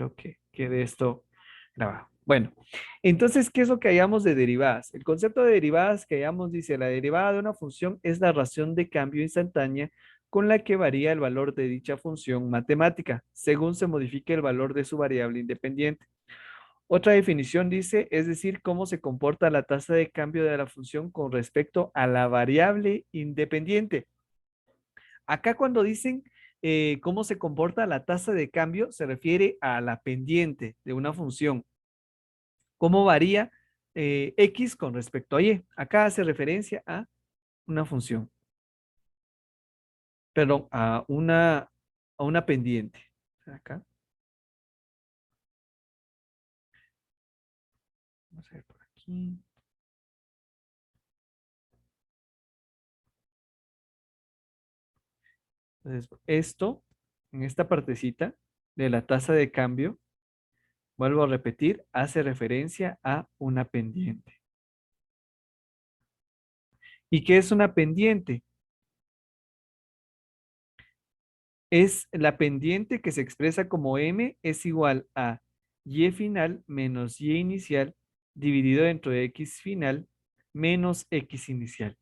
Espero que quede esto grabado. Bueno, entonces, ¿qué es lo que hallamos de derivadas? El concepto de derivadas que hallamos dice, la derivada de una función es la ración de cambio instantánea con la que varía el valor de dicha función matemática, según se modifique el valor de su variable independiente. Otra definición dice, es decir, cómo se comporta la tasa de cambio de la función con respecto a la variable independiente. Acá cuando dicen cómo se comporta la tasa de cambio, se refiere a la pendiente de una función. ¿Cómo varía X con respecto a Y? Acá hace referencia a una función, perdón, a una pendiente. Acá, vamos a ver por aquí. Entonces, esto, en esta partecita de la tasa de cambio, vuelvo a repetir, hace referencia a una pendiente. ¿Y qué es una pendiente? Es la pendiente que se expresa como m es igual a y final menos y inicial dividido dentro de x final menos x inicial.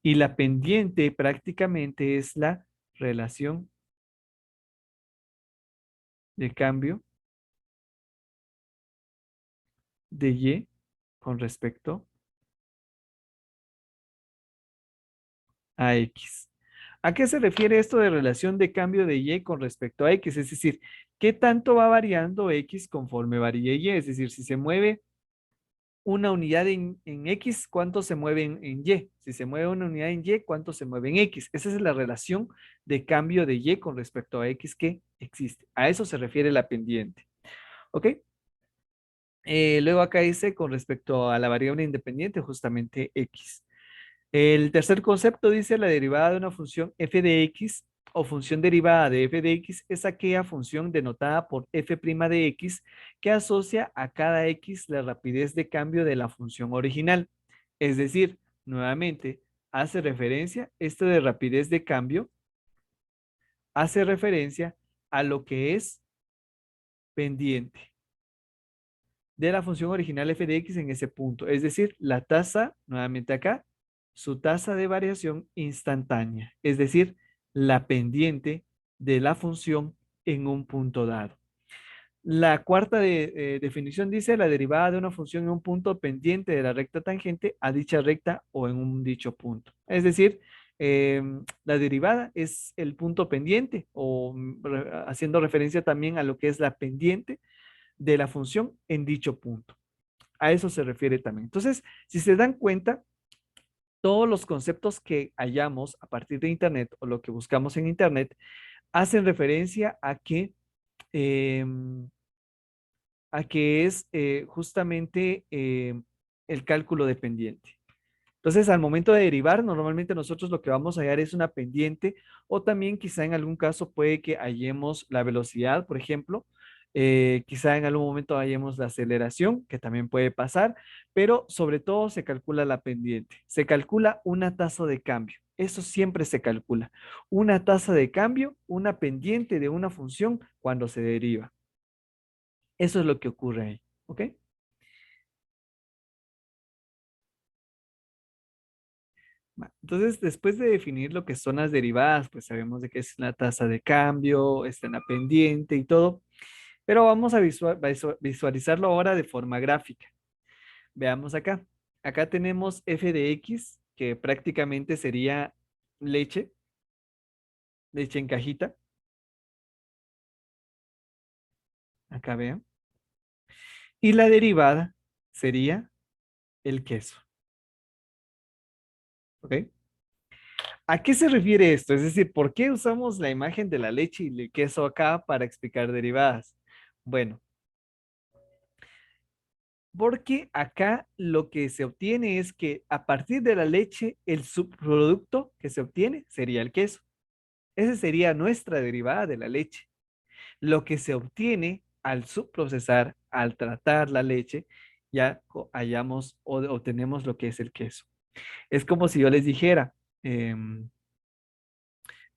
Y la pendiente prácticamente es la relación de cambio de y con respecto a x. ¿A qué se refiere esto de relación de cambio de y con respecto a x? Es decir, ¿qué tanto va variando x conforme varía y? Es decir, si se mueve una unidad en X, ¿cuánto se mueve en Y? Si se mueve una unidad en Y, ¿cuánto se mueve en X? Esa es la relación de cambio de Y con respecto a X que existe. A eso se refiere la pendiente. ¿Ok? Luego acá dice con respecto a la variable independiente, justamente X. El tercer concepto dice la derivada de una función f de x o función derivada de f de x es aquella función denotada por f' de x que asocia a cada x la rapidez de cambio de la función original. Es decir, nuevamente, hace referencia, esto de rapidez de cambio, hace referencia a lo que es pendiente de la función original f de x en ese punto. Es decir, la tasa, nuevamente acá, su tasa de variación instantánea. Es decir, la pendiente de la función en un punto dado. La cuarta definición dice la derivada de una función en un punto pendiente de la recta tangente a dicha recta o en un dicho punto. Es decir, la derivada es el punto pendiente o haciendo referencia también a lo que es la pendiente de la función en dicho punto. A eso se refiere también. Entonces, si se dan cuenta, todos los conceptos que hallamos a partir de Internet o lo que buscamos en Internet hacen referencia eh, a que es justamente el cálculo dependiente. Entonces, al momento de derivar, normalmente nosotros lo que vamos a hallar es una pendiente o también quizá en algún caso puede que hallemos la velocidad, por ejemplo. Quizá en algún momento hallemos la aceleración, que también puede pasar, pero sobre todo se calcula la pendiente. Se calcula una tasa de cambio. Eso siempre se calcula. Una tasa de cambio, una pendiente de una función cuando se deriva. Eso es lo que ocurre ahí. ¿Ok? Entonces, después de definir lo que son las derivadas, pues sabemos de qué es la tasa de cambio, está en la pendiente y todo, pero vamos a visualizarlo ahora de forma gráfica. Veamos acá. Acá tenemos f de x, que prácticamente sería leche, leche en cajita. Acá vean. Y la derivada sería el queso. ¿Ok? ¿A qué se refiere esto? Es decir, ¿por qué usamos la imagen de la leche y el queso acá para explicar derivadas? Bueno, porque acá lo que se obtiene es que a partir de la leche, el subproducto que se obtiene sería el queso. Esa sería nuestra derivada de la leche. Lo que se obtiene al subprocesar, al tratar la leche, ya hallamos o obtenemos lo que es el queso. Es como si yo les dijera,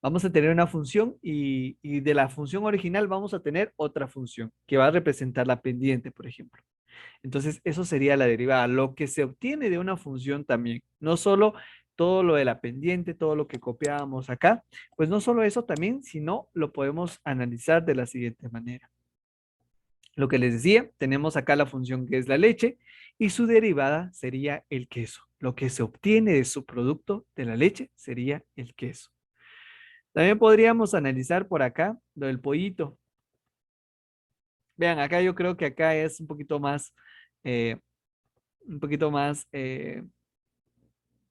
Vamos a tener una función y de la función original vamos a tener otra función que va a representar la pendiente, por ejemplo. Entonces, eso sería la derivada, lo que se obtiene de una función también, no solo todo lo de la pendiente, todo lo que copiábamos acá, pues no solo eso también, sino lo podemos analizar de la siguiente manera. Lo que les decía, tenemos acá la función que es la leche y su derivada sería el queso. Lo que se obtiene de su producto de la leche sería el queso. También podríamos analizar por acá lo del pollito. Vean, acá yo creo que acá es eh, un poquito más,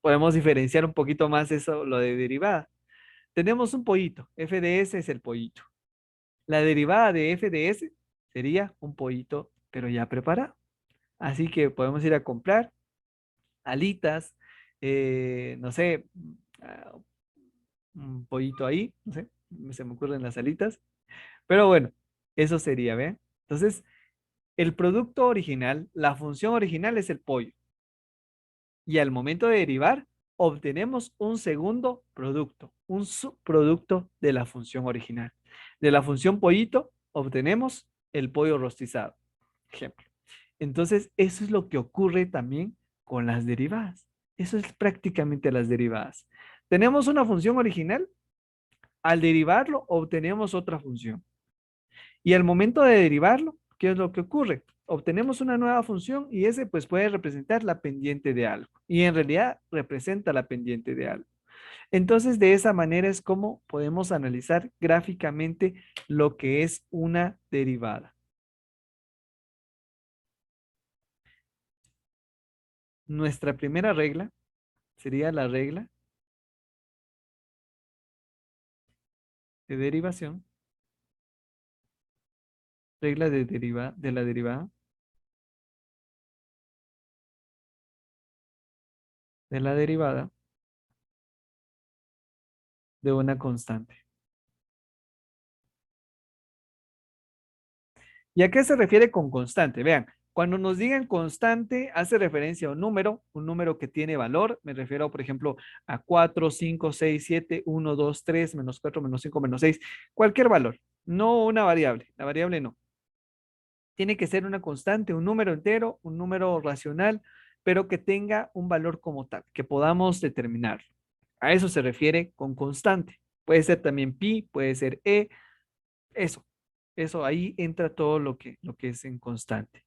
podemos diferenciar un poquito más eso, lo de derivada. Tenemos un pollito, f de s es el pollito. La derivada de f de s sería un pollito, pero ya preparado. Así que podemos ir a comprar alitas, no sé, ah, un pollito ahí, no sé, se me ocurren las alitas. Pero bueno, eso sería, ¿ve? Entonces, el producto original, la función original es el pollo. Y al momento de derivar, obtenemos un segundo producto, un subproducto de la función original. De la función pollito, obtenemos el pollo rostizado. Ejemplo. Entonces, eso es lo que ocurre también con las derivadas. Eso es prácticamente las derivadas. Tenemos una función original, al derivarlo obtenemos otra función. Y al momento de derivarlo, ¿qué es lo que ocurre? Obtenemos una nueva función y ese pues puede representar la pendiente de algo. Y en realidad representa la pendiente de algo. Entonces, de esa manera es como podemos analizar gráficamente lo que es una derivada. Nuestra primera regla sería la regla de derivación, regla de la derivada, de la derivada de una constante. ¿Y a qué se refiere con constante? Vean, cuando nos digan constante, hace referencia a un número que tiene valor. Me refiero, por ejemplo, a 4, 5, 6, 7, 1, 2, 3, menos 4, menos 5, menos 6, cualquier valor, no una variable. La variable no. Tiene que ser una constante, un número entero, un número racional, pero que tenga un valor como tal, que podamos determinar. A eso se refiere con constante. Puede ser también pi, puede ser e, eso. Eso ahí entra todo lo que es en constante.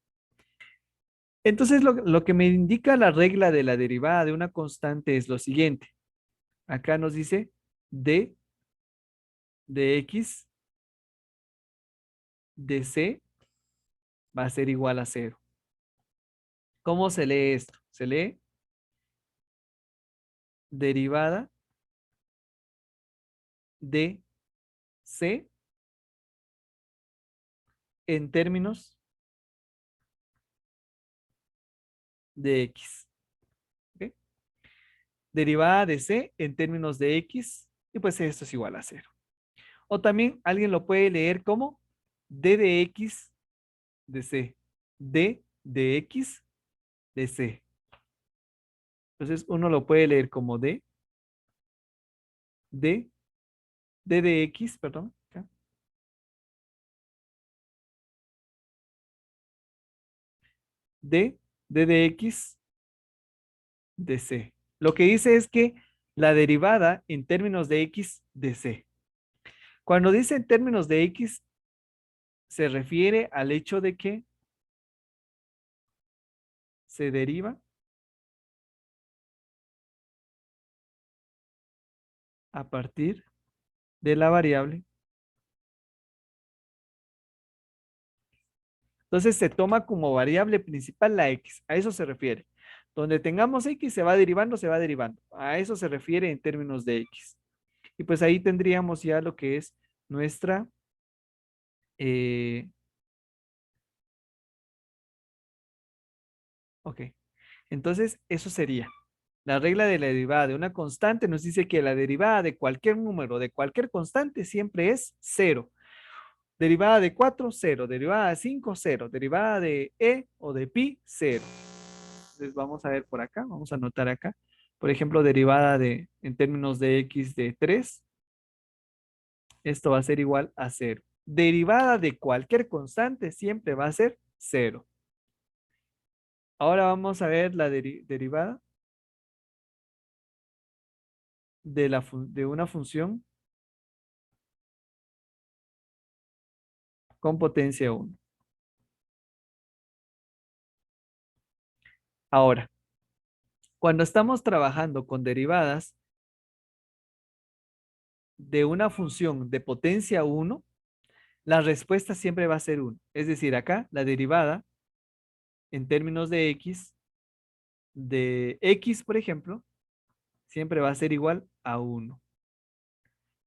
Entonces, lo que me indica la regla de la derivada de una constante es lo siguiente. Acá nos dice d de x de c va a ser igual a cero. ¿Cómo se lee esto? Se lee derivada de c en términos de x. ¿Ok? Derivada de c en términos de x y pues esto es igual a cero. O también alguien lo puede leer como d de x de c. D de x de c. Entonces uno lo puede leer como d, d de x, perdón, acá, d, d de x de c. Lo que dice es que la derivada en términos de x de c. Cuando dice en términos de x, se refiere al hecho de que se deriva a partir de la variable. Entonces se toma como variable principal la x. A eso se refiere. Donde tengamos x se va derivando, se va derivando. A eso se refiere en términos de x. Y pues ahí tendríamos ya lo que es nuestra, eh, ok. Entonces eso sería. La regla de la derivada de una constante nos dice que la derivada de cualquier número, de cualquier constante, siempre es cero. Derivada de 4, cero. Derivada de 5, cero. Derivada de e o de pi, cero. Entonces vamos a ver por acá, vamos a anotar acá. Por ejemplo, derivada de, en términos de x de 3, Esto va a ser igual a cero. Derivada de cualquier constante siempre va a ser cero. Ahora vamos a ver la derivada de una función con potencia uno. Ahora, cuando estamos trabajando con derivadas de una función de potencia uno, la respuesta siempre va a ser uno. Es decir, acá la derivada en términos de x, por ejemplo, siempre va a ser igual a uno.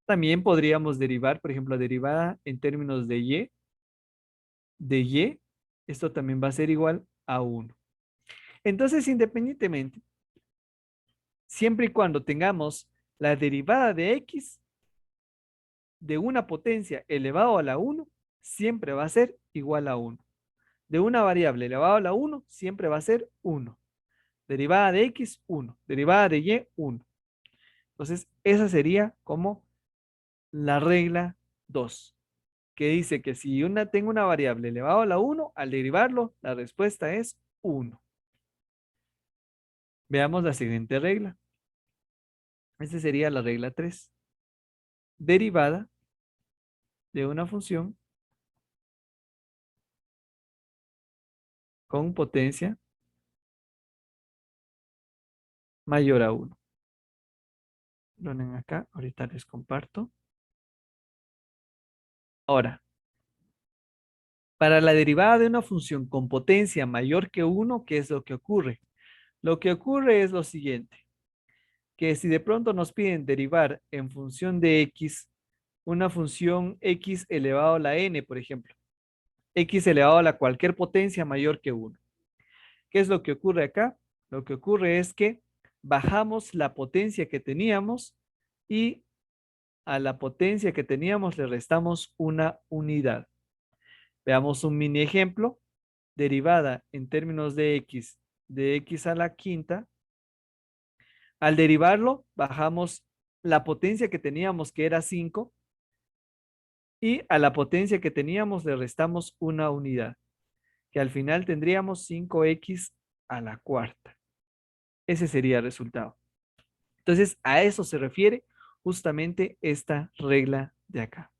También podríamos derivar, por ejemplo, la derivada en términos de y, esto también va a ser igual a uno. Entonces, independientemente, siempre y cuando tengamos la derivada de x de una potencia elevado a la uno, siempre va a ser igual a uno. De una variable elevado a la uno, siempre va a ser uno. Derivada de x, uno. Derivada de y, uno. Entonces, esa sería como la regla 2, que dice que si tengo una variable elevado a la uno, al derivarlo, la respuesta es uno. Veamos la siguiente regla. Esta sería la regla 3. Derivada de una función con potencia mayor a uno. Ponen acá, ahorita les comparto. Ahora, para la derivada de una función con potencia mayor que uno, ¿qué es lo que ocurre? Lo que ocurre es lo siguiente, que si de pronto nos piden derivar en función de x, una función x elevado a la n, por ejemplo, x elevado a la cualquier potencia mayor que uno. ¿Qué es lo que ocurre acá? Lo que ocurre es que bajamos la potencia que teníamos y a la potencia que teníamos le restamos una unidad. Veamos un mini ejemplo. Derivada en términos de x a la quinta. Al derivarlo, bajamos la potencia que teníamos, que era 5, y a la potencia que teníamos le restamos una unidad, que al final tendríamos 5x a la cuarta. Ese sería el resultado. Entonces, a eso se refiere justamente esta regla de acá.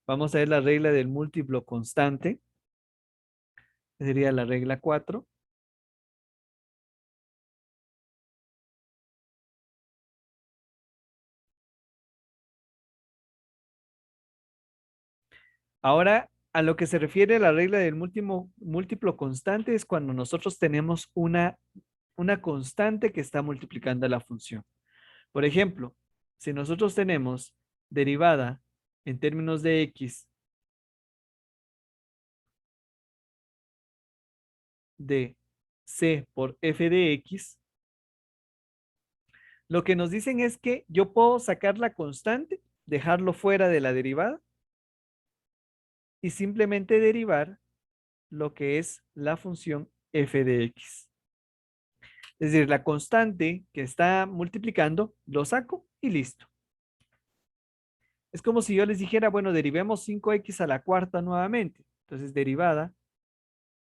Vamos a ver la regla del múltiplo constante. Sería la regla 4. Ahora, a lo que se refiere la regla del múltiplo constante es cuando nosotros tenemos una constante que está multiplicando la función. Por ejemplo, si nosotros tenemos derivada en términos de x de c por f de x, lo que nos dicen es que yo puedo sacar la constante, dejarlo fuera de la derivada y simplemente derivar lo que es la función f de x. Es decir, la constante que está multiplicando, lo saco y listo. Es como si yo les dijera, bueno, derivemos 5x a la cuarta nuevamente. Entonces, derivada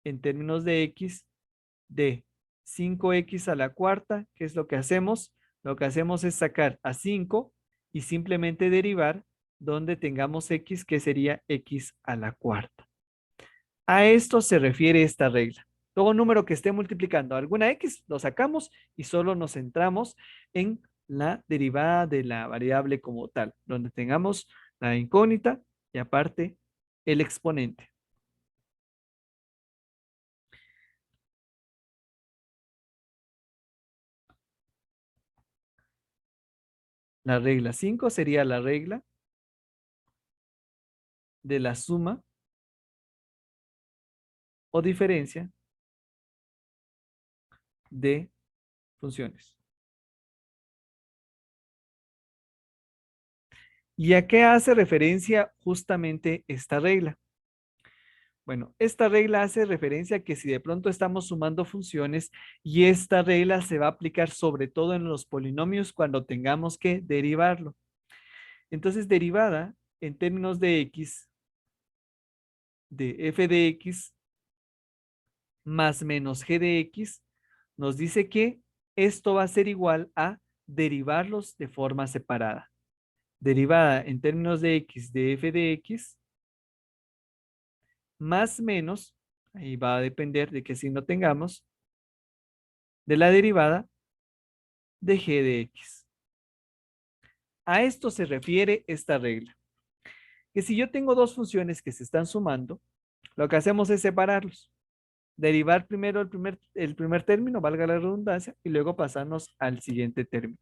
en términos de x de 5x a la cuarta, ¿qué es lo que hacemos? Lo que hacemos es sacar a 5 y simplemente derivar donde tengamos x, que sería x a la cuarta. A esto se refiere esta regla. Todo número que esté multiplicando alguna x, lo sacamos y solo nos centramos en la derivada de la variable como tal, donde tengamos la incógnita y aparte el exponente. La regla 5 sería la regla de la suma o diferencia de funciones. ¿Y a qué hace referencia justamente esta regla? Bueno, esta regla hace referencia a que si de pronto estamos sumando funciones y esta regla se va a aplicar sobre todo en los polinomios cuando tengamos que derivarlo. Entonces, derivada en términos de x, de f de x más menos g de x, nos dice que esto va a ser igual a derivarlos de forma separada. Derivada en términos de x de f de x más menos, ahí va a depender de qué signo tengamos, de la derivada de g de x. A esto se refiere esta regla, que si yo tengo dos funciones que se están sumando, lo que hacemos es separarlos. Derivar primero el primer término, valga la redundancia, y luego pasarnos al siguiente término.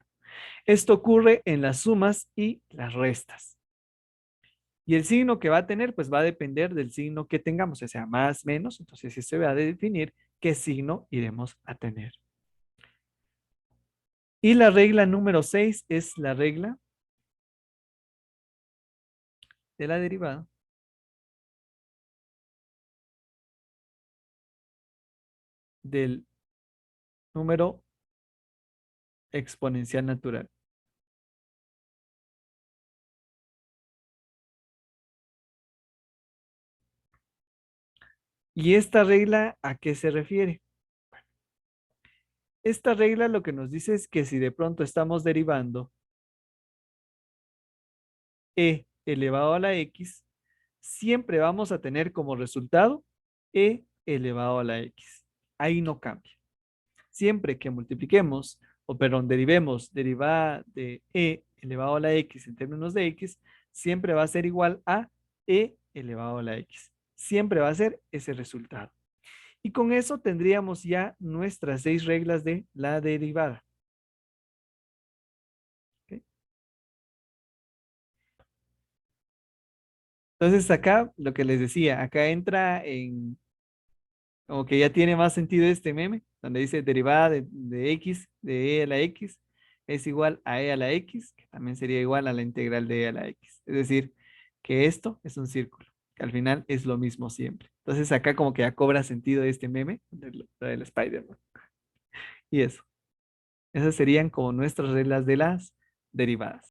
Esto ocurre en las sumas y las restas. Y el signo que va a tener, pues va a depender del signo que tengamos, o sea, más, menos. Entonces, sí se va a definir qué signo iremos a tener. Y la regla número 6 es la regla de la derivada del número exponencial natural. ¿Y esta regla a qué se refiere? Esta regla lo que nos dice es que si de pronto estamos derivando e elevado a la x, siempre vamos a tener como resultado e elevado a la x. Ahí no cambia. Siempre que multipliquemos, o perdón, derivemos derivada de e elevado a la x en términos de x, siempre va a ser igual a e elevado a la x. Siempre va a ser ese resultado. Y con eso tendríamos ya nuestras 6 reglas de la derivada. ¿Ok? Entonces acá, lo que les decía, acá entra en, como que ya tiene más sentido este meme, donde dice derivada de x, de e a la x, es igual a e a la x, que también sería igual a la integral de e a la x. Es decir, que esto es un círculo, que al final es lo mismo siempre. Entonces acá como que ya cobra sentido este meme del Spider-Man. Y eso. Esas serían como nuestras reglas de las derivadas.